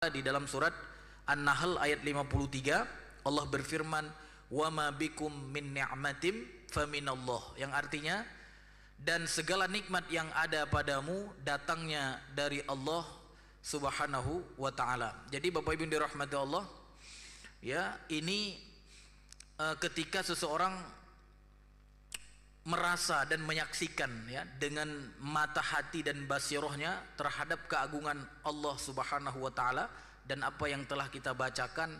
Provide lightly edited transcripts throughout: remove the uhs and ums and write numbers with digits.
Di dalam surat An-Nahl ayat 53 Allah berfirman, wa ma bikum min ni'matin faminallah, yang artinya dan segala nikmat yang ada padamu datangnya dari Allah Subhanahu wa taala. Jadi Bapak Ibu dirahmati Allah, ya, ini ketika seseorang merasa dan menyaksikan, ya, dengan mata hati dan basirahnya terhadap keagungan Allah Subhanahu wa taala dan apa yang telah kita bacakan,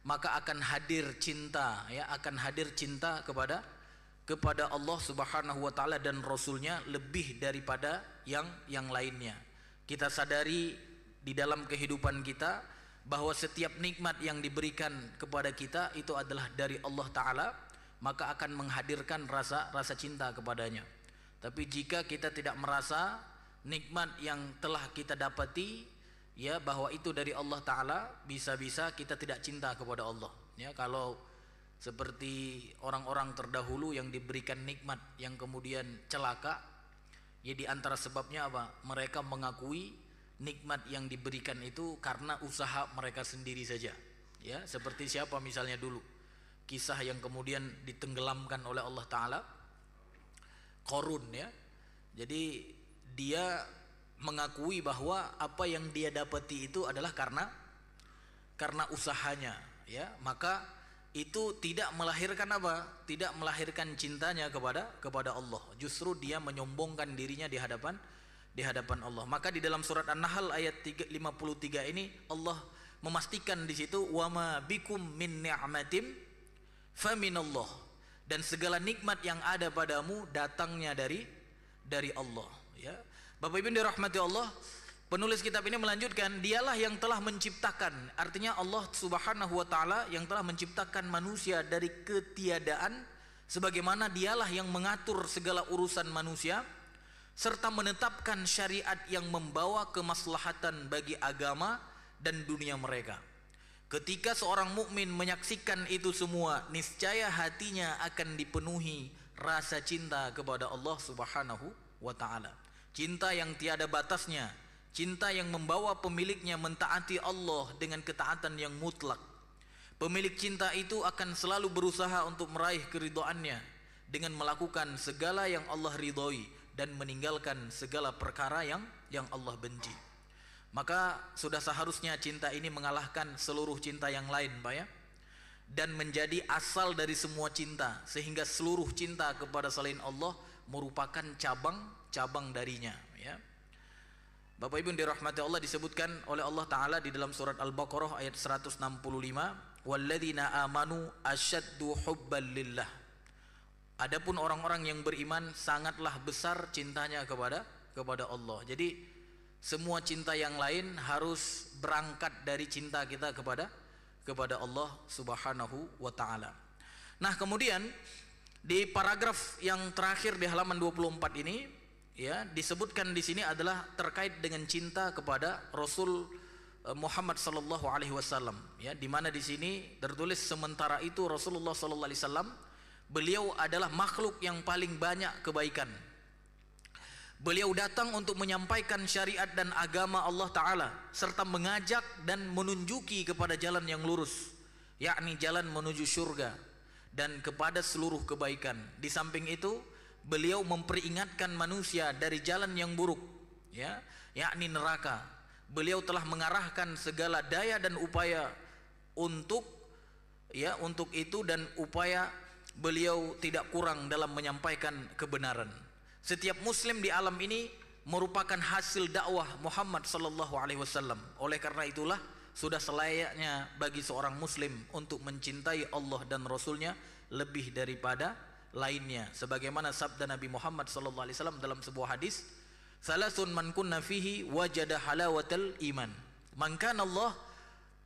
maka akan hadir cinta, ya, akan hadir cinta kepada Allah Subhanahu wa taala dan Rasulnya lebih daripada yang lainnya. Kita sadari di dalam kehidupan kita bahwa setiap nikmat yang diberikan kepada kita itu adalah dari Allah taala, maka akan menghadirkan rasa cinta kepadanya. Tapi jika kita tidak merasa nikmat yang telah kita dapati, ya, bahwa itu dari Allah taala, bisa-bisa kita tidak cinta kepada Allah, ya. Kalau seperti orang-orang terdahulu yang diberikan nikmat yang kemudian celaka, ya, di antara sebabnya apa? Mereka mengakui nikmat yang diberikan itu karena usaha mereka sendiri saja, ya. Seperti siapa misalnya dulu kisah yang kemudian ditenggelamkan oleh Allah taala, Qarun, ya. Jadi dia mengakui bahwa apa yang dia dapati itu adalah karena usahanya, ya. Maka itu tidak melahirkan apa? Tidak melahirkan cintanya kepada Allah. Justru dia menyombongkan dirinya di hadapan Allah. Maka di dalam surat An-Nahl ayat 53 ini Allah memastikan di situ, wa ma bikum min ni'matin faminallah, dan segala nikmat yang ada padamu datangnya dari Allah, ya. Bapak Ibu dirahmati Allah, penulis kitab ini melanjutkan, dialah yang telah menciptakan, artinya Allah Subhanahu wa taala yang telah menciptakan manusia dari ketiadaan, sebagaimana dialah yang mengatur segala urusan manusia serta menetapkan syariat yang membawa kemaslahatan bagi agama dan dunia mereka. Ketika seorang mukmin menyaksikan itu semua, niscaya hatinya akan dipenuhi rasa cinta kepada Allah Subhanahu wa taala. Cinta yang tiada batasnya, cinta yang membawa pemiliknya mentaati Allah dengan ketaatan yang mutlak. Pemilik cinta itu akan selalu berusaha untuk meraih keridhaannya dengan melakukan segala yang Allah ridhoi dan meninggalkan segala perkara yang Allah benci. Maka sudah seharusnya cinta ini mengalahkan seluruh cinta yang lain, Pak, ya, dan menjadi asal dari semua cinta, sehingga seluruh cinta kepada selain Allah merupakan cabang-cabang darinya, ya. Bapak Ibu dirahmati Allah, disebutkan oleh Allah taala di dalam surat Al-Baqarah ayat 165, walladzina amanu asyaddu hubban lillah. Adapun orang-orang yang beriman sangatlah besar cintanya kepada Allah. Jadi semua cinta yang lain harus berangkat dari cinta kita kepada Allah Subhanahu wa taala. Nah, kemudian di paragraf yang terakhir di halaman 24 ini, ya, disebutkan di sini adalah terkait dengan cinta kepada Rasul Muhammad sallallahu alaihi wasallam, ya, di mana di sini tertulis, sementara itu Rasulullah sallallahu alaihi wasallam, beliau adalah makhluk yang paling banyak kebaikan. Beliau datang untuk menyampaikan syariat dan agama Allah taala serta mengajak dan menunjuki kepada jalan yang lurus, yakni jalan menuju surga dan kepada seluruh kebaikan. Di samping itu, beliau memperingatkan manusia dari jalan yang buruk, ya, yakni neraka. Beliau telah mengarahkan segala daya dan upaya untuk itu, dan upaya beliau tidak kurang dalam menyampaikan kebenaran. Setiap muslim di alam ini merupakan hasil dakwah Muhammad sallallahu alaihi wasallam. Oleh karena itulah sudah selayaknya bagi seorang muslim untuk mencintai Allah dan Rasulnya lebih daripada lainnya, sebagaimana sabda Nabi Muhammad sallallahu alaihi wasallam dalam sebuah hadis, salasun man kunna fihi wajada halawatal iman, man kana Allah,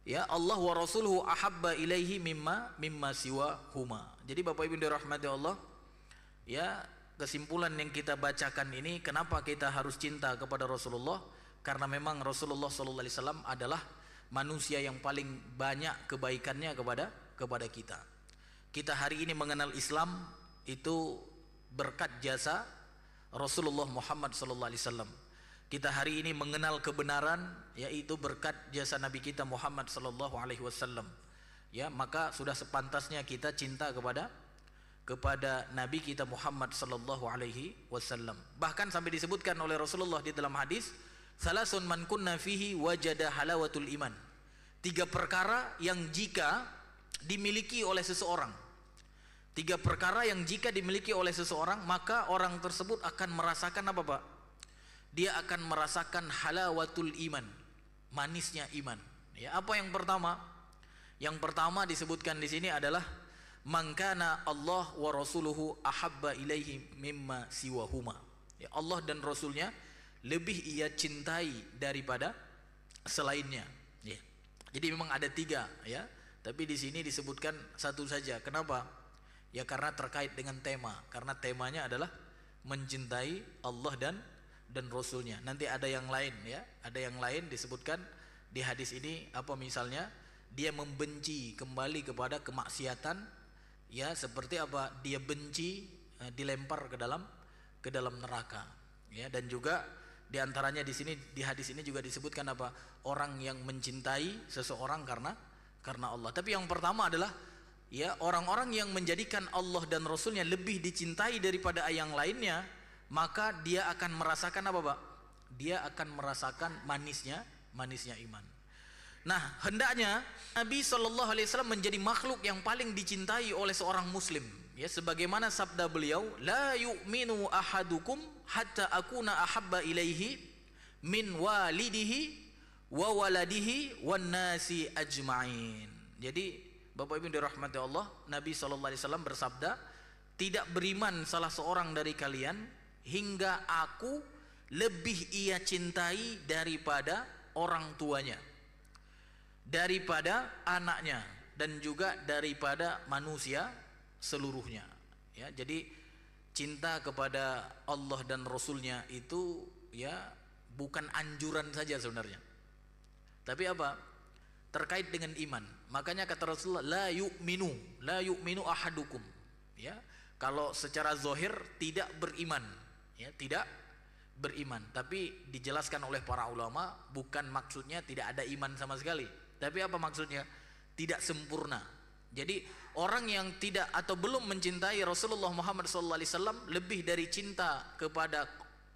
ya, Allah wa rasuluhu ahabba ilaihi mimma siwa huma. Jadi Bapak Ibu dirahmati Allah, ya, kesimpulan yang kita bacakan ini, kenapa kita harus cinta kepada Rasulullah? Karena memang Rasulullah SAW adalah manusia yang paling banyak kebaikannya kepada kita. Kita hari ini mengenal Islam itu berkat jasa Rasulullah Muhammad SAW. kita hari ini mengenal kebenaran, yaitu berkat jasa Nabi kita Muhammad sallallahu alaihi wasallam. Ya, maka sudah sepantasnya kita cinta kepada Nabi kita Muhammad sallallahu alaihi wasallam. Bahkan sampai disebutkan oleh Rasulullah di dalam hadis, salasun man kunna fihi wajada halawatul iman. 3 perkara yang jika dimiliki oleh seseorang, 3 perkara yang jika dimiliki oleh seseorang, maka orang tersebut akan merasakan apa, Pak? Dia akan merasakan halawatul iman, manisnya iman. Ya, apa yang pertama? Yang pertama disebutkan di sini adalah mangkana Allah wa rasuluhu ahabba ilaihi mimma siwahuma. Ya, Allah dan Rasulnya lebih ia cintai daripada selainnya. Ya. Jadi memang ada 3, ya. Tapi di sini disebutkan 1 saja. Kenapa? Ya karena terkait dengan tema. Karena temanya adalah mencintai Allah dan Rasulnya. Nanti ada yang lain, ya. Ada yang lain disebutkan di hadis ini, apa misalnya? Dia membenci kembali kepada kemaksiatan, ya, seperti apa? Dia benci dilempar ke dalam neraka, ya. Dan juga diantaranya di sini, di hadis ini juga disebutkan apa? Orang yang mencintai seseorang karena Allah. Tapi yang pertama adalah, ya, orang-orang yang menjadikan Allah dan Rasulnya lebih dicintai daripada yang lainnya, maka dia akan merasakan apa, Pak? Dia akan merasakan manisnya iman. Nah, hendaknya Nabi sallallahu alaihi wasallam menjadi makhluk yang paling dicintai oleh seorang muslim, ya, sebagaimana sabda beliau, la yu'minu ahadukum hatta akuna ahabba ilaihi min walidihi wa waladihi wan nasi ajma'in. Jadi Bapak Ibu dirahmati Allah, Nabi sallallahu alaihi wasallam bersabda, tidak beriman salah seorang dari kalian hingga aku lebih ia cintai daripada orang tuanya, daripada anaknya, dan juga daripada manusia seluruhnya. Ya, jadi cinta kepada Allah dan Rasulnya itu, ya, bukan anjuran saja sebenarnya, tapi apa? Terkait dengan iman. Makanya kata Rasulullah, la yu'minu ahadukum. Ya, kalau secara zahir tidak beriman, ya, tidak beriman. Tapi dijelaskan oleh para ulama, bukan maksudnya tidak ada iman sama sekali. Tapi apa maksudnya? Tidak sempurna. Jadi orang yang tidak atau belum mencintai Rasulullah Muhammad SAW lebih dari cinta kepada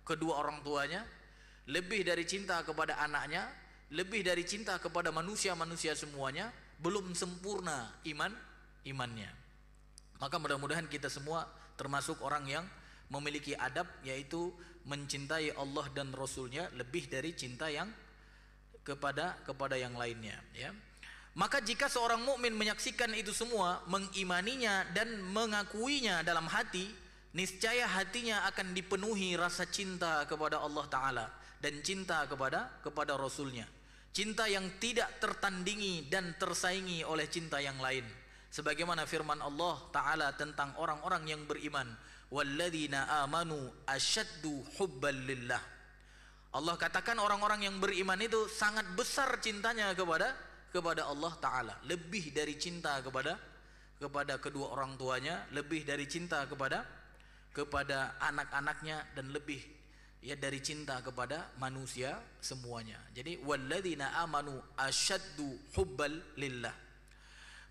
kedua orang tuanya, lebih dari cinta kepada anaknya, lebih dari cinta kepada manusia-manusia semuanya, belum sempurna imannya. Maka mudah-mudahan kita semua termasuk orang yang memiliki adab, yaitu mencintai Allah dan Rasulnya lebih dari cinta yang kepada yang lainnya, ya. Maka jika seorang mukmin menyaksikan itu semua, mengimaninya dan mengakuinya dalam hati, niscaya hatinya akan dipenuhi rasa cinta kepada Allah Ta'ala dan cinta kepada Rasulnya, cinta yang tidak tertandingi dan tersaingi oleh cinta yang lain. Sebagaimana firman Allah Ta'ala tentang orang-orang yang beriman, walladzina amanu asyaddu hubban lillah. Allah katakan orang-orang yang beriman itu sangat besar cintanya kepada Allah Ta'ala, lebih dari cinta kepada kedua orang tuanya, lebih dari cinta kepada anak-anaknya, dan lebih, ya, dari cinta kepada manusia semuanya. Jadi walladzina amanu asyaddu hubbal lillah.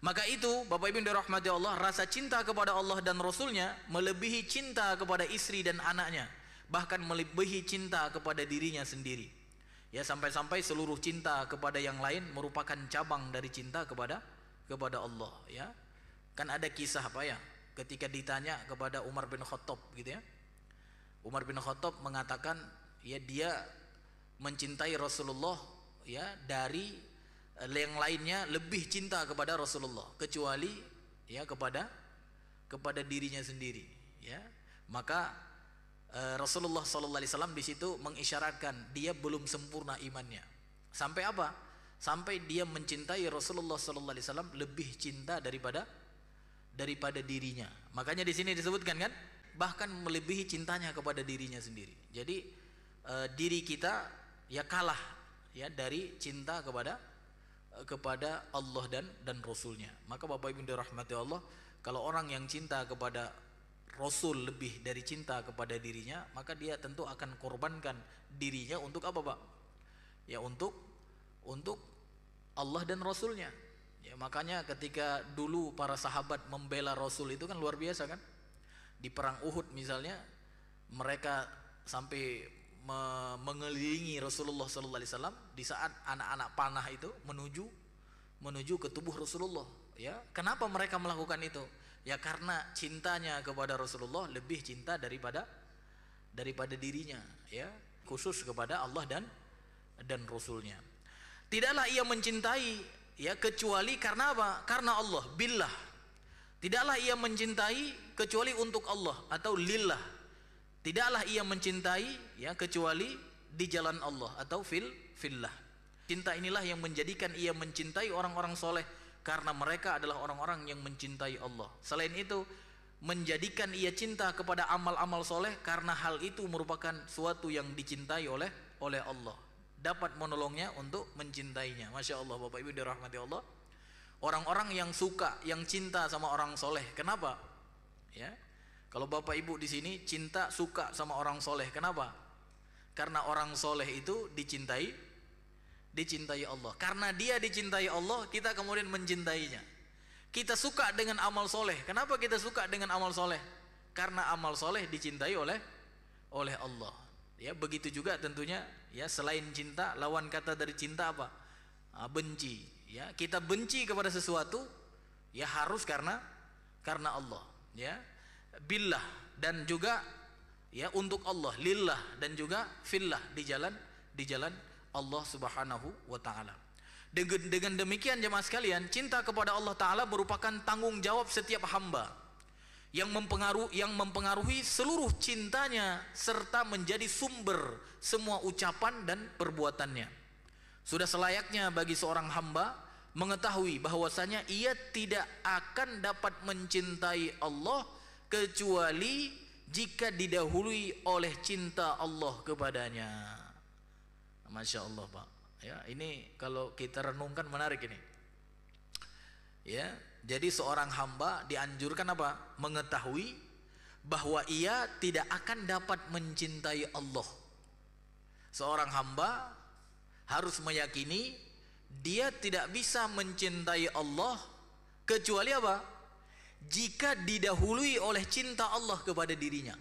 Maka itu Bapak Ibu dirahmati Allah, rasa cinta kepada Allah dan Rasulnya melebihi cinta kepada istri dan anaknya, bahkan melebihi cinta kepada dirinya sendiri. Ya, sampai-sampai seluruh cinta kepada yang lain merupakan cabang dari cinta kepada Allah, ya. Kan ada kisah apa, ya, ketika ditanya kepada Umar bin Khattab, gitu, ya. Umar bin Khattab mengatakan, ya, dia mencintai Rasulullah, ya, dari yang lainnya lebih cinta kepada Rasulullah kecuali, ya, kepada dirinya sendiri, ya. Maka Rasulullah sallallahu alaihi wasallam di situ mengisyaratkan dia belum sempurna imannya. Sampai apa? Sampai dia mencintai Rasulullah sallallahu alaihi wasallam lebih cinta daripada dirinya. Makanya di sini disebutkan, kan, bahkan melebihi cintanya kepada dirinya sendiri. Jadi diri kita, ya, kalah, ya, dari cinta kepada Allah dan Rasulnya. Maka Bapak Ibu dirahmati Allah, kalau orang yang cinta kepada Rasul lebih dari cinta kepada dirinya, maka dia tentu akan korbankan dirinya untuk apa, Pak? Ya untuk Allah dan Rasulnya. Ya makanya ketika dulu para sahabat membela Rasul itu kan luar biasa kan? Di perang Uhud misalnya, mereka sampai mengelilingi Rasulullah sallallahu alaihi wasallam di saat anak-anak panah itu menuju ke tubuh Rasulullah. Ya, kenapa mereka melakukan itu? Ya karena cintanya kepada Rasulullah lebih cinta daripada dirinya, ya, khusus kepada Allah dan Rasulnya. Tidaklah ia mencintai, ya, kecuali karena apa? Karena Allah, billah. Tidaklah ia mencintai kecuali untuk Allah atau lillah. Tidaklah ia mencintai, ya, kecuali di jalan Allah atau fillah. Cinta inilah yang menjadikan ia mencintai orang-orang soleh, karena mereka adalah orang-orang yang mencintai Allah. Selain itu, menjadikan ia cinta kepada amal-amal soleh karena hal itu merupakan suatu yang dicintai oleh Allah. Dapat menolongnya untuk mencintainya. Masya Allah, Bapak Ibu dirahmati Allah. Orang-orang yang suka, yang cinta sama orang soleh, kenapa? Ya, kalau Bapak Ibu di sini cinta, suka sama orang soleh, kenapa? Karena orang soleh itu dicintai Allah. Karena dia dicintai Allah, kita kemudian mencintainya. Kita suka dengan amal soleh. Kenapa kita suka dengan amal soleh? Karena amal soleh dicintai oleh Allah. Ya, begitu juga tentunya, ya, selain cinta, lawan kata dari cinta apa? Benci. Ya, kita benci kepada sesuatu, ya harus karena Allah. Ya, billah, dan juga, ya, untuk Allah, lillah, dan juga fillah, di jalan Allah Subhanahu wa taala. Dengan demikian jemaah sekalian, cinta kepada Allah taala merupakan tanggung jawab setiap hamba yang mempengaruhi seluruh cintanya serta menjadi sumber semua ucapan dan perbuatannya. Sudah selayaknya bagi seorang hamba mengetahui bahwasanya ia tidak akan dapat mencintai Allah kecuali jika didahului oleh cinta Allah kepadanya. Masya Allah, Pak. Ya, ini kalau kita renungkan menarik ini. Ya, jadi seorang hamba dianjurkan apa? Mengetahui bahwa ia tidak akan dapat mencintai Allah. Seorang hamba harus meyakini dia tidak bisa mencintai Allah kecuali apa? Jika didahului oleh cinta Allah kepada dirinya.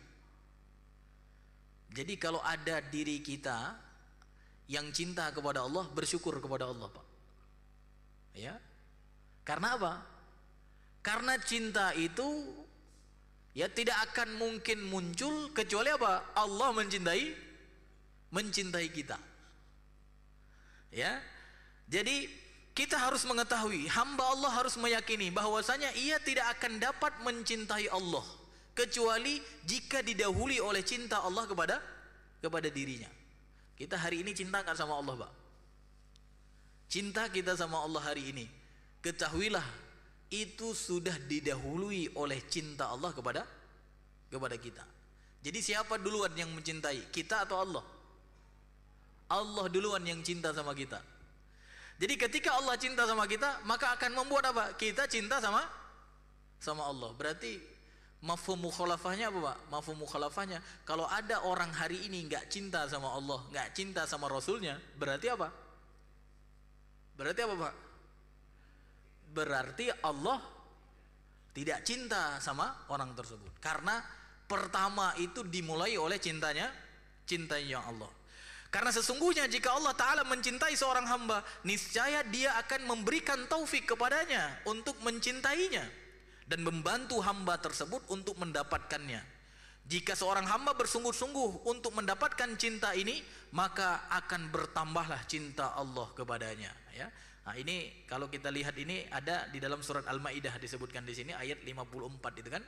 Jadi kalau ada diri kita yang cinta kepada Allah, bersyukur kepada Allah, Pak. Ya. Karena apa? Karena cinta itu, ya, tidak akan mungkin muncul kecuali apa? Allah mencintai kita. Ya. Jadi kita harus mengetahui, hamba Allah harus meyakini bahwasanya ia tidak akan dapat mencintai Allah kecuali jika didahului oleh cinta Allah kepada dirinya. Kita hari ini cinta nggak sama Allah, Pak? Cinta kita sama Allah hari ini, ketahuilah itu sudah didahului oleh cinta Allah kepada kita. Jadi siapa duluan yang mencintai? Kita atau Allah? Allah duluan yang cinta sama kita. Jadi ketika Allah cinta sama kita, maka akan membuat apa? Kita cinta sama Allah. Berarti mafhum mukhalafahnya apa, Pak? Mafhum mukhalafahnya, kalau ada orang hari ini nggak cinta sama Allah, nggak cinta sama Rasulnya, berarti apa? Berarti apa, Pak? Berarti Allah tidak cinta sama orang tersebut. Karena pertama itu dimulai oleh cintanya Allah. Karena sesungguhnya jika Allah Ta'ala mencintai seorang hamba, niscaya dia akan memberikan taufik kepadanya untuk mencintainya dan membantu hamba tersebut untuk mendapatkannya. Jika seorang hamba bersungguh-sungguh untuk mendapatkan cinta ini, maka akan bertambahlah cinta Allah kepadanya. Ya. Nah, ini kalau kita lihat ini ada di dalam surat Al-Maidah disebutkan di sini ayat 54 itu kan.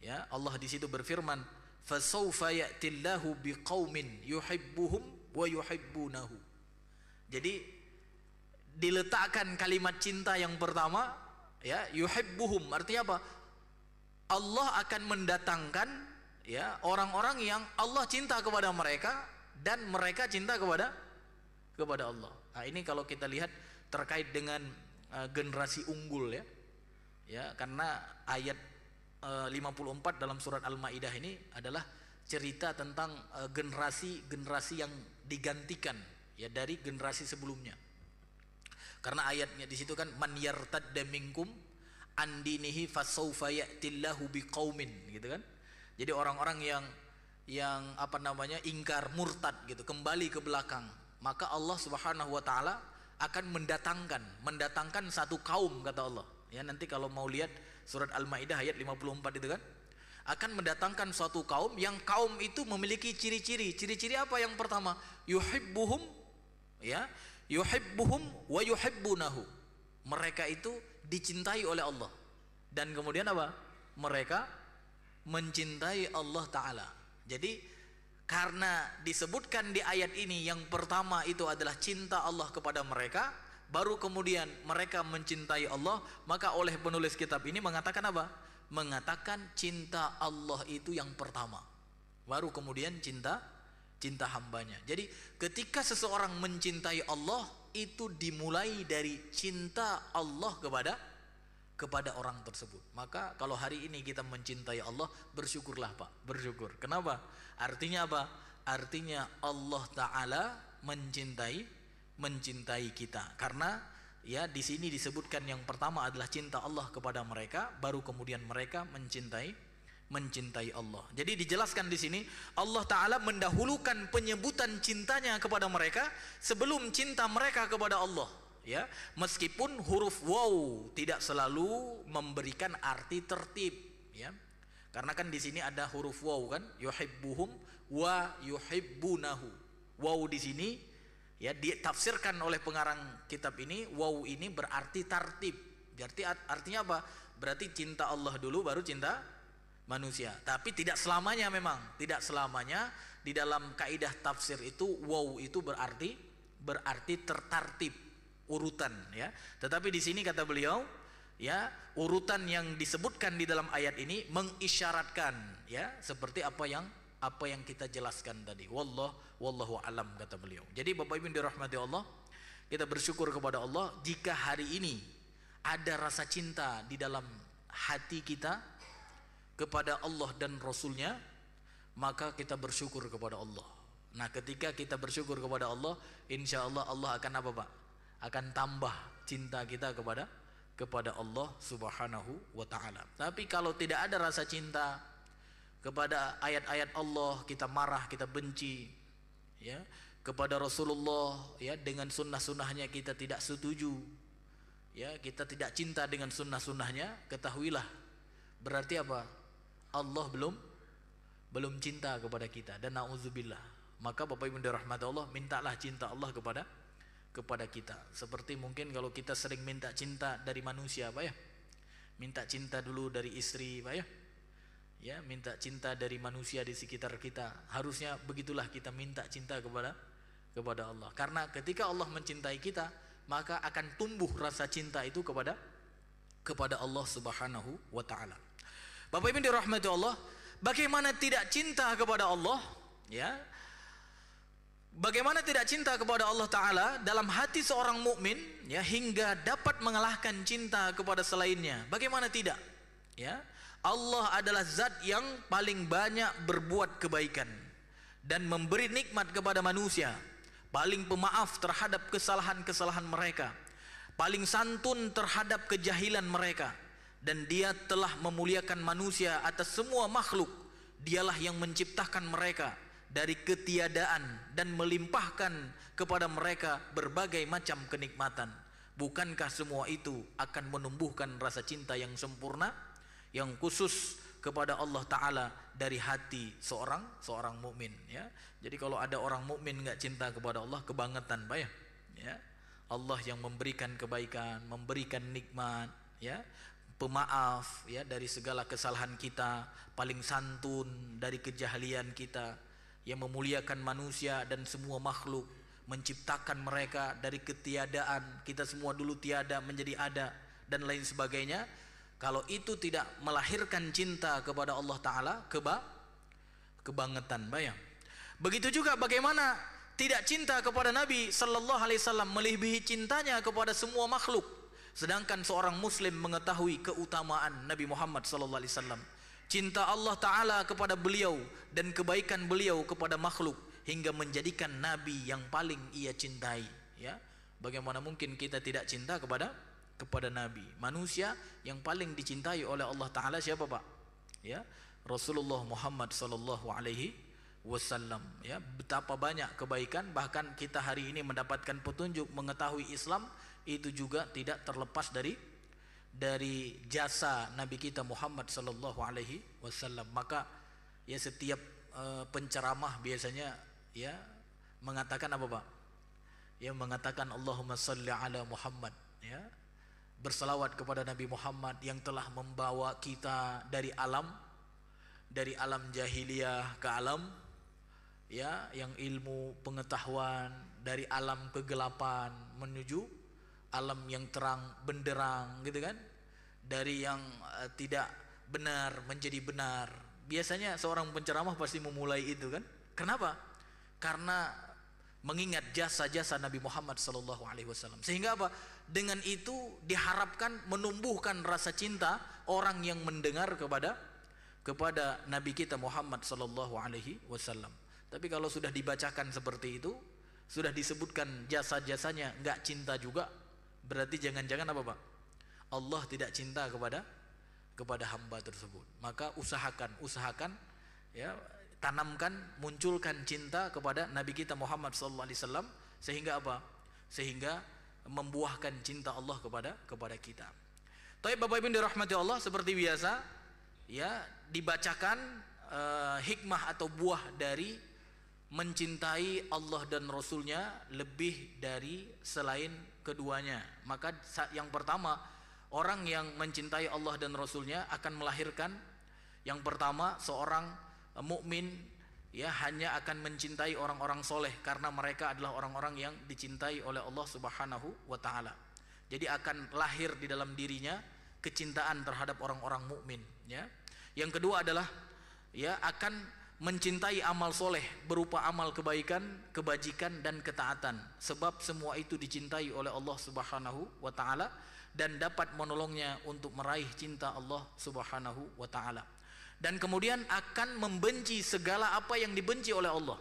Ya, Allah di situ berfirman, "Fasawfa ya'tillahu biqaumin yuhibbuhum wa yuhibbunahu." Jadi diletakkan kalimat cinta yang pertama, ya, yuhibbuhum, artinya apa? Allah akan mendatangkan, ya, orang-orang yang Allah cinta kepada mereka dan mereka cinta kepada Allah. Nah, ini kalau kita lihat terkait dengan generasi unggul, ya. Ya, karena ayat 54 dalam surat Al-Maidah ini adalah cerita tentang generasi-generasi yang digantikan ya dari generasi sebelumnya. Karena ayatnya di situ kan man yartadda minkum an dinihi fasawfa ya'tillahu biqaumin gitu kan. Jadi orang-orang yang apa namanya ingkar, murtad gitu, kembali ke belakang, maka Allah Subhanahu wa taala akan mendatangkan satu kaum kata Allah. Ya nanti kalau mau lihat surat Al-Maidah ayat 54 itu kan akan mendatangkan suatu kaum yang kaum itu memiliki ciri-ciri. Ciri-ciri apa? Yang pertama, yuhibbuhum ya, yuhibbuhum wa yuhibbunahu. Mereka itu dicintai oleh Allah. Dan kemudian apa? Mereka mencintai Allah taala. Jadi karena disebutkan di ayat ini yang pertama itu adalah cinta Allah kepada mereka, baru kemudian mereka mencintai Allah, maka oleh penulis kitab ini mengatakan apa? Mengatakan cinta Allah itu yang pertama, baru kemudian cinta hambanya. Jadi ketika seseorang mencintai Allah itu dimulai dari cinta Allah kepada orang tersebut. Maka kalau hari ini kita mencintai Allah, bersyukurlah Pak, bersyukur. Kenapa? Artinya apa? Artinya Allah Ta'ala mencintai kita. Karena ya di sini disebutkan yang pertama adalah cinta Allah kepada mereka, baru kemudian mereka mencintai Allah. Jadi dijelaskan di sini Allah Ta'ala mendahulukan penyebutan cintanya kepada mereka sebelum cinta mereka kepada Allah. Ya, meskipun huruf waw tidak selalu memberikan arti tertib, ya. Karena kan di sini ada huruf waw kan, yuhibbuhum wa yuhibbunahu. Waw di sini ya ditafsirkan oleh pengarang kitab ini, waw ini berarti tartib. Berarti artinya apa? Berarti cinta Allah dulu baru cinta manusia. Tapi tidak selamanya, memang tidak selamanya di dalam kaidah tafsir itu waw itu berarti tertartib urutan ya. Tetapi di sini kata beliau ya, urutan yang disebutkan di dalam ayat ini mengisyaratkan ya seperti apa yang kita jelaskan tadi. Wallahu alam kata beliau. Jadi Bapak Ibu dirahmati Allah, kita bersyukur kepada Allah jika hari ini ada rasa cinta di dalam hati kita kepada Allah dan Rasulnya, maka kita bersyukur kepada Allah. Nah ketika kita bersyukur kepada Allah, insya Allah Allah akan apa Pak? Akan tambah cinta kita kepada Allah Subhanahu wa ta'ala. Tapi kalau tidak ada rasa cinta kepada ayat-ayat Allah, kita marah, kita benci ya, kepada Rasulullah ya, dengan sunnah-sunnahnya kita tidak setuju ya, kita tidak cinta dengan sunnah-sunnahnya, ketahuilah berarti apa? Allah belum cinta kepada kita, dan na'udzubillah. Maka Bapak Ibu dirahmati Allah, mintalah cinta Allah kepada kita. Seperti mungkin kalau kita sering minta cinta dari manusia Pak ya, minta cinta dulu dari istri Pak ya, ya minta cinta dari manusia di sekitar kita. Harusnya begitulah kita minta cinta kepada Allah. Karena ketika Allah mencintai kita, maka akan tumbuh rasa cinta itu kepada Allah Subhanahu wa ta'ala. Bapak Ibu dirahmati Allah, bagaimana tidak cinta kepada Allah ya? Bagaimana tidak cinta kepada Allah Ta'ala dalam hati seorang mukmin ya, hingga dapat mengalahkan cinta kepada selainnya? Bagaimana tidak ya? Allah adalah zat yang paling banyak berbuat kebaikan dan memberi nikmat kepada manusia, paling pemaaf terhadap kesalahan-kesalahan mereka, paling santun terhadap kejahilan mereka, dan dia telah memuliakan manusia atas semua makhluk. Dialah yang menciptakan mereka dari ketiadaan dan melimpahkan kepada mereka berbagai macam kenikmatan. Bukankah semua itu akan menumbuhkan rasa cinta yang sempurna, yang khusus kepada Allah Ta'ala dari hati seorang mukmin ya. Jadi kalau ada orang mukmin nggak cinta kepada Allah, kebangetan Pak ya. Allah yang memberikan kebaikan, memberikan nikmat ya, pemaaf ya dari segala kesalahan kita, paling santun dari kejahilian kita, yang memuliakan manusia dan semua makhluk, menciptakan mereka dari ketiadaan, kita semua dulu tiada menjadi ada, dan lain sebagainya. Kalau itu tidak melahirkan cinta kepada Allah Ta'ala, kebangetan bayang. Begitu juga bagaimana tidak cinta kepada Nabi Sallallahu Alaihi Wasallam melebihi cintanya kepada semua makhluk. Sedangkan seorang muslim mengetahui keutamaan Nabi Muhammad sallallahu alaihi wasallam, cinta Allah taala kepada beliau dan kebaikan beliau kepada makhluk hingga menjadikan nabi yang paling ia cintai, ya. Bagaimana mungkin kita tidak cinta kepada nabi? Manusia yang paling dicintai oleh Allah taala siapa, Pak? Ya, Rasulullah Muhammad sallallahu alaihi wasallam, ya. Betapa banyak kebaikan, bahkan kita hari ini mendapatkan petunjuk mengetahui Islam itu juga tidak terlepas dari jasa Nabi kita Muhammad sallallahu alaihi wasallam. Maka ya setiap penceramah biasanya ya mengatakan apa, Pak? Ya mengatakan Allahumma salli ala Muhammad, ya. Berselawat kepada Nabi Muhammad yang telah membawa kita dari alam jahiliyah ke alam, ya, yang ilmu pengetahuan, dari alam kegelapan menuju alam yang terang benderang, gitu kan? Dari yang tidak benar menjadi benar. Biasanya seorang penceramah pasti memulai itu kan? Kenapa? Karena mengingat jasa-jasa Nabi Muhammad sallallahu alaihi wasallam. Sehingga apa? Dengan itu diharapkan menumbuhkan rasa cinta orang yang mendengar kepada Nabi kita Muhammad sallallahu alaihi wasallam. Tapi kalau sudah dibacakan seperti itu, sudah disebutkan jasa-jasanya, enggak cinta juga, berarti jangan-jangan apa, Pak? Allah tidak cinta kepada hamba tersebut. Maka usahakan ya, tanamkan, munculkan cinta kepada Nabi kita Muhammad sallallahu alaihi wasallam, sehingga apa? Sehingga membuahkan cinta Allah kepada kita. Tapi Bapak Ibu dirahmati Allah, seperti biasa ya dibacakan hikmah atau buah dari mencintai Allah dan Rasulnya lebih dari selain keduanya. Maka yang pertama, orang yang mencintai Allah dan Rasulnya akan melahirkan yang pertama seorang mukmin ya hanya akan mencintai orang-orang soleh karena mereka adalah orang-orang yang dicintai oleh Allah Subhanahu wa taala. Jadi akan lahir di dalam dirinya kecintaan terhadap orang-orang mukmin, ya. Yang kedua adalah ya akan mencintai amal soleh berupa amal kebaikan, kebajikan dan ketaatan. Sebab semua itu dicintai oleh Allah Subhanahu wa taala dan dapat menolongnya untuk meraih cinta Allah Subhanahu wa taala. Dan kemudian akan membenci segala apa yang dibenci oleh Allah,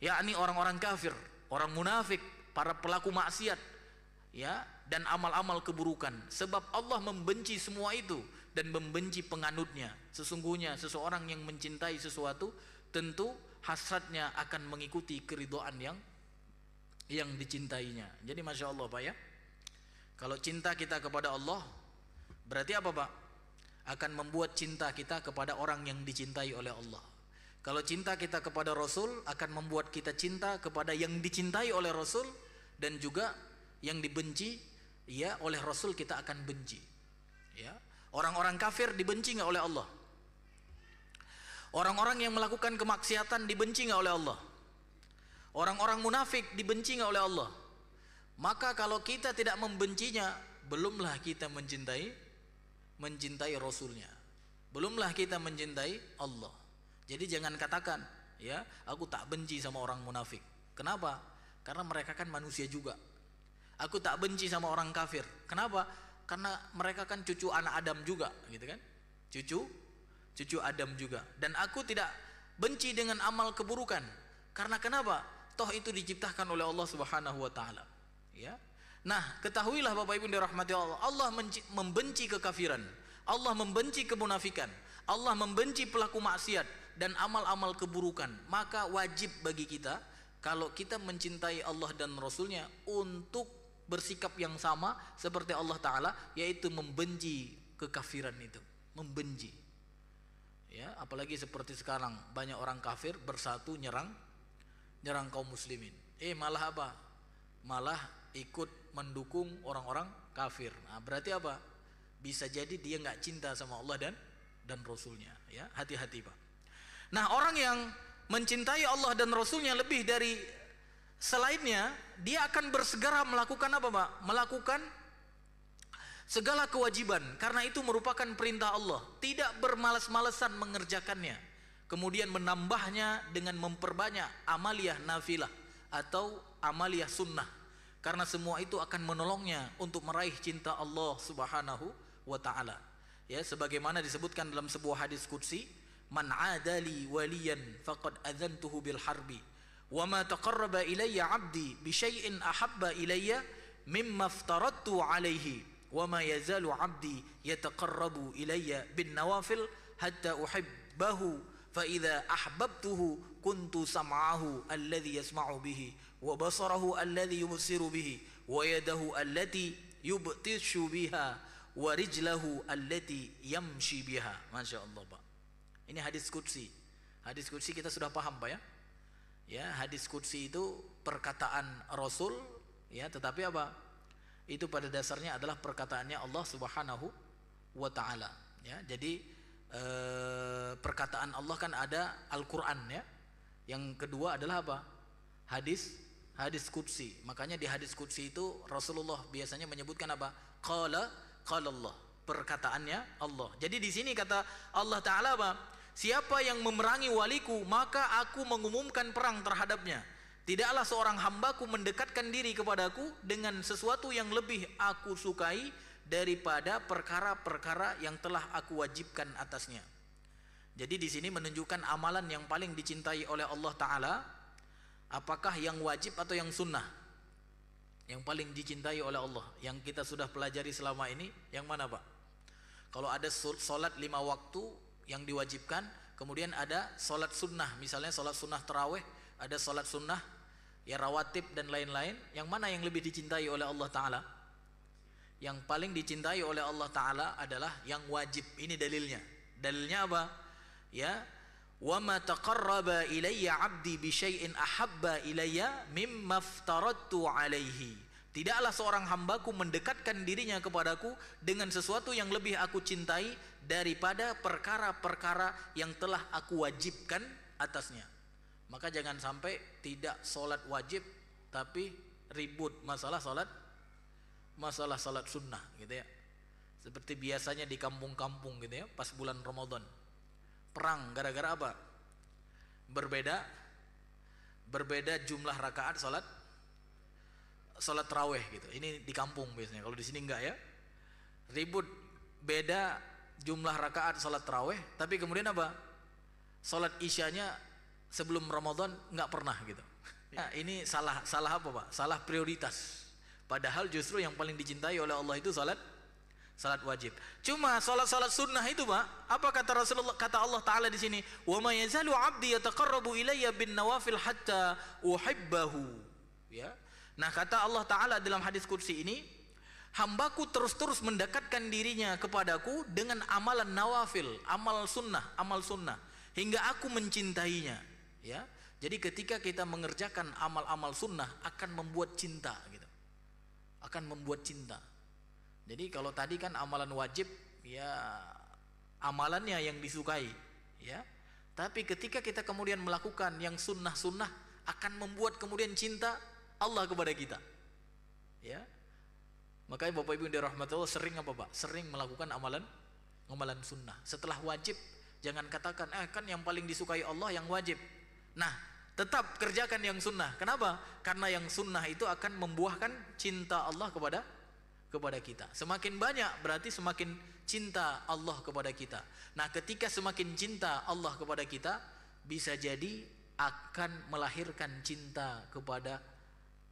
yakni orang-orang kafir, orang munafik, para pelaku maksiat, ya, dan amal-amal keburukan. Sebab Allah membenci semua itu dan membenci penganutnya. Sesungguhnya seseorang yang mencintai sesuatu tentu hasratnya akan mengikuti keridhaan yang dicintainya. Jadi Masya Allah, Pak, ya, kalau cinta kita kepada Allah berarti apa, Pak? Akan membuat cinta kita kepada orang yang dicintai oleh Allah. Kalau cinta kita kepada Rasul akan membuat kita cinta kepada yang dicintai oleh Rasul, dan juga yang dibenci ya oleh Rasul kita akan benci, ya. Orang-orang kafir dibenci nggak oleh Allah? Orang-orang yang melakukan kemaksiatan dibenci nggak oleh Allah? Orang-orang munafik dibenci nggak oleh Allah? Maka kalau kita tidak membencinya, belumlah kita mencintai Rasulnya, belumlah kita mencintai Allah. Jadi jangan katakan ya aku tak benci sama orang munafik. Kenapa? Karena mereka kan manusia juga. Aku tak benci sama orang kafir. Kenapa? Karena mereka kan cucu anak Adam juga, gitu kan? Cucu Adam juga. Dan aku tidak benci dengan amal keburukan. Karena kenapa? Toh itu diciptakan oleh Allah Subhanahu wa taala, ya. Nah, ketahuilah Bapak Ibu dirahmati Allah, Allah membenci kekafiran, Allah membenci kemunafikan, Allah membenci pelaku maksiat dan amal-amal keburukan. Maka wajib bagi kita, kalau kita mencintai Allah dan Rasulnya, untuk bersikap yang sama seperti Allah Ta'ala, yaitu membenci kekafiran itu, membenci, ya. Apalagi seperti sekarang banyak orang kafir bersatu nyerang kaum muslimin. Malah apa? Malah ikut mendukung orang-orang kafir. Nah, berarti apa? Bisa jadi dia nggak cinta sama Allah dan Rasulnya, ya. Hati-hati, Pak. Nah, orang yang mencintai Allah dan Rasulnya lebih dari selainnya, dia akan bersegera melakukan apa, Pak? Melakukan segala kewajiban, karena itu merupakan perintah Allah. Tidak bermalas-malesan mengerjakannya, kemudian menambahnya dengan memperbanyak amaliyah nafilah atau amaliyah sunnah. karena semua itu akan menolongnya untuk meraih cinta Allah Subhanahu wa taala. Ya, sebagaimana disebutkan dalam sebuah hadis qudsi, man adali waliyan faqad adzantuhu bil harbi wa ma taqarraba ilayya 'abdi bi syai'in ahabba ilayya mimma aftaradtu 'alaihi wa ma yazalu 'abdi yataqarrabu ilayya bin nawafil hatta uhibbahu fa idza ahbabtuhu kuntu sam'ahu alladhi yasma'u bihi wa basarahu alladhi yubsiru bihi wa yadahu allati yubtishu biha wa rijlahu allati yamshi biha. Masya Allah, Pak. Ini hadis qudsi. Hadis qudsi kita sudah paham, Pak, ya? Ya, hadis qudsi itu perkataan Rasul, ya, tetapi apa? Itu pada dasarnya adalah perkataannya Allah Subhanahu wa taala, ya. Jadi perkataan Allah kan ada Al-Qur'an, ya. Yang kedua adalah apa? Hadis qudsi. Makanya di hadis qudsi itu Rasulullah biasanya menyebutkan apa? Qala Allah, perkataannya Allah. Jadi di sini kata Allah taala apa? Siapa yang memerangi waliku, maka aku mengumumkan perang terhadapnya. Tidaklah seorang hambaku mendekatkan diri kepadaku dengan sesuatu yang lebih aku sukai daripada perkara-perkara yang telah aku wajibkan atasnya. Jadi di sini menunjukkan amalan yang paling dicintai oleh Allah taala, apakah yang wajib atau yang sunnah? Yang paling dicintai oleh Allah, yang kita sudah pelajari selama ini, yang mana, Pak? Kalau ada solat 5 waktu yang diwajibkan, kemudian ada solat sunnah, misalnya solat sunnah tarawih, ada solat sunnah ya rawatib dan lain-lain, yang mana yang lebih dicintai oleh Allah taala? Yang paling dicintai oleh Allah taala adalah yang wajib. Ini dalilnya. Dalilnya apa? Ya, wa ma taqarraba ilayya 'abdi bi syai'in ahabba ilayya mimma aftaradtu 'alaihi. Tidaklah seorang hambaku mendekatkan dirinya kepadaku dengan sesuatu yang lebih aku cintai daripada perkara-perkara yang telah aku wajibkan atasnya. Maka jangan sampai tidak sholat wajib tapi ribut masalah sholat sunnah, gitu ya. Seperti biasanya di kampung-kampung, gitu ya, pas bulan Ramadan perang gara-gara apa? Berbeda jumlah rakaat sholat tarawih, gitu. Ini di kampung biasanya. Kalau di sini enggak, ya. Ribut beda jumlah rakaat sholat tarawih, tapi kemudian apa? Sholat isyanya sebelum Ramadan enggak pernah, gitu. Nah, ini salah apa, Pak? Salah prioritas. Padahal justru yang paling dicintai oleh Allah itu salat wajib. Cuma salat sunnah itu, Pak, apa kata Rasulullah, kata Allah taala di sini, "Wa ma yazalu 'abdi yataqarrabu ilayya bin nawafil hatta uhibbahu." Ya. Nah, kata Allah taala dalam hadis qudsi ini, hambaku terus-terus mendekatkan dirinya kepadaku dengan amalan nawafil, amal sunnah, hingga aku mencintainya, ya. Jadi ketika kita mengerjakan amal-amal sunnah akan membuat cinta, gitu. Akan membuat cinta. Jadi kalau tadi kan amalan wajib, ya amalannya yang disukai, ya. Tapi ketika kita kemudian melakukan yang sunnah akan membuat kemudian cinta Allah kepada kita, ya. Makanya Bapak Ibu yang dirahmati Allah sering apa, Pak? Sering melakukan amalan sunnah. Setelah wajib jangan katakan kan yang paling disukai Allah yang wajib. Nah, tetap kerjakan yang sunnah. Kenapa? Karena yang sunnah itu akan membuahkan cinta Allah kepada kita. Semakin banyak berarti semakin cinta Allah kepada kita. Nah, ketika semakin cinta Allah kepada kita, bisa jadi akan melahirkan cinta kepada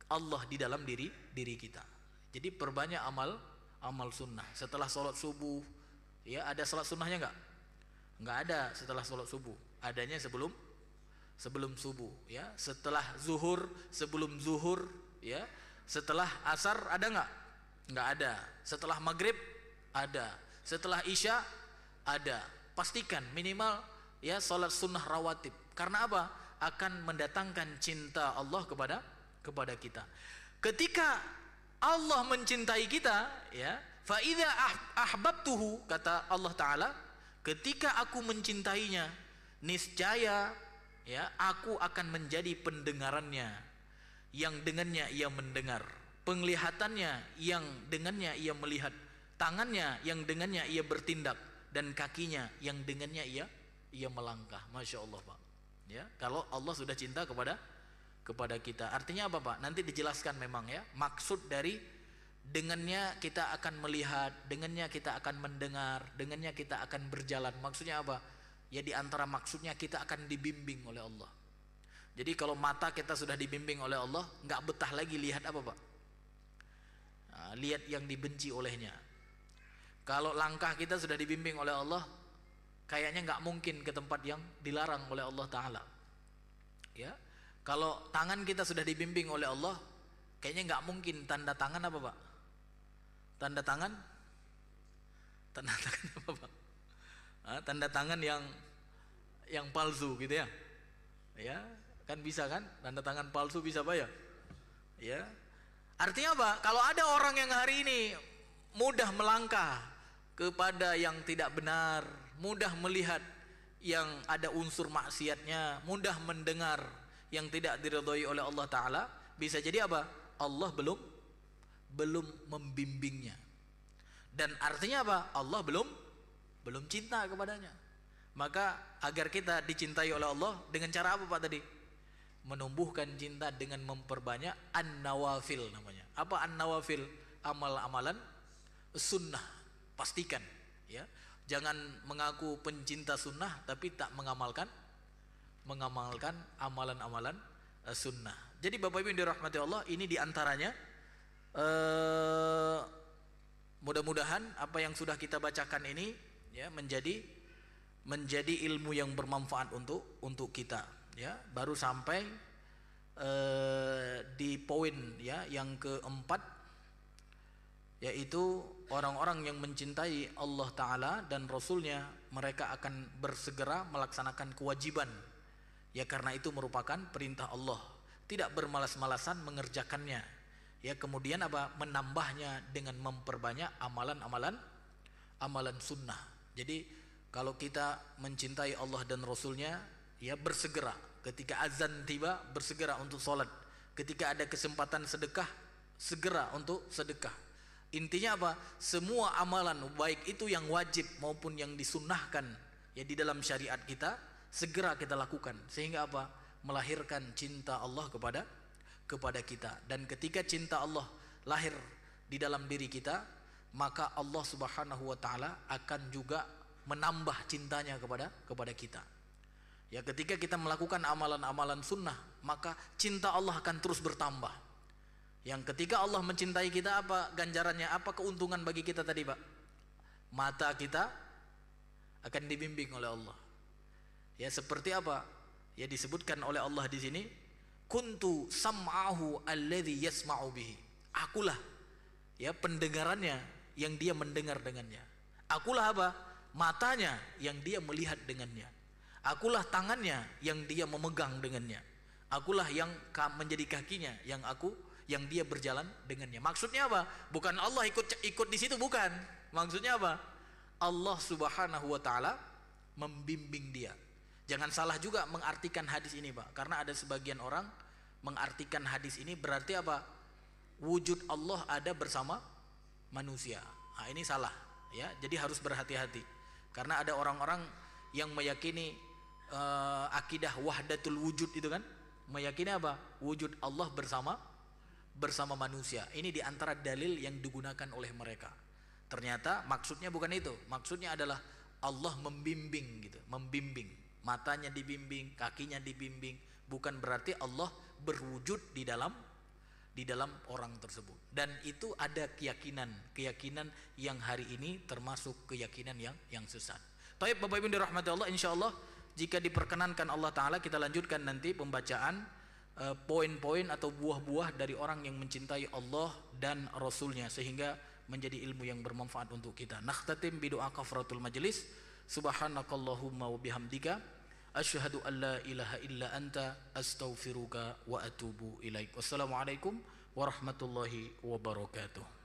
Allah di dalam diri kita. Jadi perbanyak amal sunnah. Setelah sholat subuh, ya, ada sholat sunnahnya enggak ada setelah sholat subuh. Adanya sebelum subuh, ya. Setelah zuhur, sebelum zuhur, ya. Setelah asar ada enggak ada. Setelah maghrib ada. Setelah isya ada. Pastikan minimal, ya, sholat sunnah rawatib. Karena apa? Akan mendatangkan cinta Allah kepada kita. Ketika Allah mencintai kita, ya, fa idza ahbabtuhu, kata Allah taala, ketika aku mencintainya, niscaya, ya, aku akan menjadi pendengarannya yang dengannya ia mendengar, penglihatannya yang dengannya ia melihat, tangannya yang dengannya ia bertindak, dan kakinya yang dengannya ia melangkah. Masya Allah, Pak. Ya, kalau Allah sudah cinta kepada kepada kita. Artinya apa Pak? Nanti dijelaskan memang ya. Maksud dari dengannya kita akan melihat, dengannya kita akan mendengar, dengannya kita akan berjalan. Maksudnya apa? Ya di antara maksudnya kita akan dibimbing oleh Allah. Jadi kalau mata kita sudah dibimbing oleh Allah, nggak betah lagi lihat apa Pak? Nah, lihat yang dibenci olehnya. Kalau langkah kita sudah dibimbing oleh Allah, kayaknya nggak mungkin ke tempat yang dilarang oleh Allah Ta'ala. Ya, kalau tangan kita sudah dibimbing oleh Allah, kayaknya nggak mungkin tanda tangan apa Pak? Tanda tangan apa Pak? Tanda tangan yang palsu gitu ya. Ya, kan bisa kan? Tanda tangan palsu bisa Pak ya? Ya. Artinya apa? Kalau ada orang yang hari ini mudah melangkah kepada yang tidak benar, mudah melihat yang ada unsur maksiatnya, mudah mendengar yang tidak diridhoi oleh Allah Ta'ala, bisa jadi apa? Allah belum membimbingnya. Dan artinya apa? Allah belum cinta kepadanya. Maka agar kita dicintai oleh Allah dengan cara apa Pak tadi? Menumbuhkan cinta dengan memperbanyak an-nawafil namanya. Apa an-nawafil? Amal-amalan sunnah. Pastikan ya. Jangan mengaku pencinta sunnah tapi tak mengamalkan amalan-amalan sunnah. Jadi Bapak Ibu yang dirahmati Allah, ini diantaranya mudah-mudahan apa yang sudah kita bacakan ini ya menjadi ilmu yang bermanfaat untuk kita ya. Baru sampai di poin ya yang keempat, yaitu orang-orang yang mencintai Allah Ta'ala dan Rasulnya, mereka akan bersegera melaksanakan kewajiban ya, karena itu merupakan perintah Allah, tidak bermalas-malasan mengerjakannya ya. Kemudian apa? Menambahnya dengan memperbanyak amalan sunnah. Jadi kalau kita mencintai Allah dan Rasulnya ya, bersegera ketika azan tiba, bersegera untuk sholat. Ketika ada kesempatan sedekah, segera untuk sedekah. Intinya apa? Semua amalan baik itu yang wajib maupun yang disunnahkan ya di dalam syariat kita, segera kita lakukan, sehingga apa? Melahirkan cinta Allah kepada kita. Dan ketika cinta Allah lahir di dalam diri kita, maka Allah Subhanahu wa Ta'ala akan juga menambah cintanya kepada kita. Ya, ketika kita melakukan amalan-amalan sunnah, maka cinta Allah akan terus bertambah. Yang ketika Allah mencintai kita, apa ganjarannya, apa keuntungan bagi kita tadi Pak? Mata kita akan dibimbing oleh Allah. Ya, seperti apa? Ya, disebutkan oleh Allah di sini, kuntu sam'ahu alladhi yasma'u bihi. Akulah ya pendengarannya yang dia mendengar dengannya. Akulah apa? Matanya yang dia melihat dengannya. Akulah tangannya yang dia memegang dengannya. Akulah yang menjadi kakinya yang dia berjalan dengannya. Maksudnya apa? Bukan Allah ikut di situ, bukan. Maksudnya apa? Allah Subhanahu wa Ta'ala membimbing dia. Jangan salah juga mengartikan hadis ini Pak, karena ada sebagian orang mengartikan hadis ini berarti apa? Wujud Allah ada bersama manusia. Nah, ini salah ya. Jadi harus berhati-hati, karena ada orang-orang yang meyakini akidah wahdatul wujud itu kan, meyakini apa? Wujud Allah bersama manusia. Ini diantara dalil yang digunakan oleh mereka. Ternyata maksudnya bukan itu. Maksudnya adalah Allah membimbing gitu, membimbing. Matanya dibimbing, kakinya dibimbing. Bukan berarti Allah berwujud di dalam orang tersebut. Dan itu ada keyakinan yang hari ini termasuk keyakinan yang sesat. Baik Bapak Ibu dirahmati Allah, insyaallah jika diperkenankan Allah Ta'ala, kita lanjutkan nanti pembacaan poin-poin atau buah-buah dari orang yang mencintai Allah dan Rasulnya, sehingga menjadi ilmu yang bermanfaat untuk kita. Nakhtatim bidoa kafaratul majlis. Subhanakallahumma wa bihamdika asyhadu an la ilaha illa anta astaghfiruka wa atubu ilaik. Wassalamualaikum warahmatullahi wabarakatuh.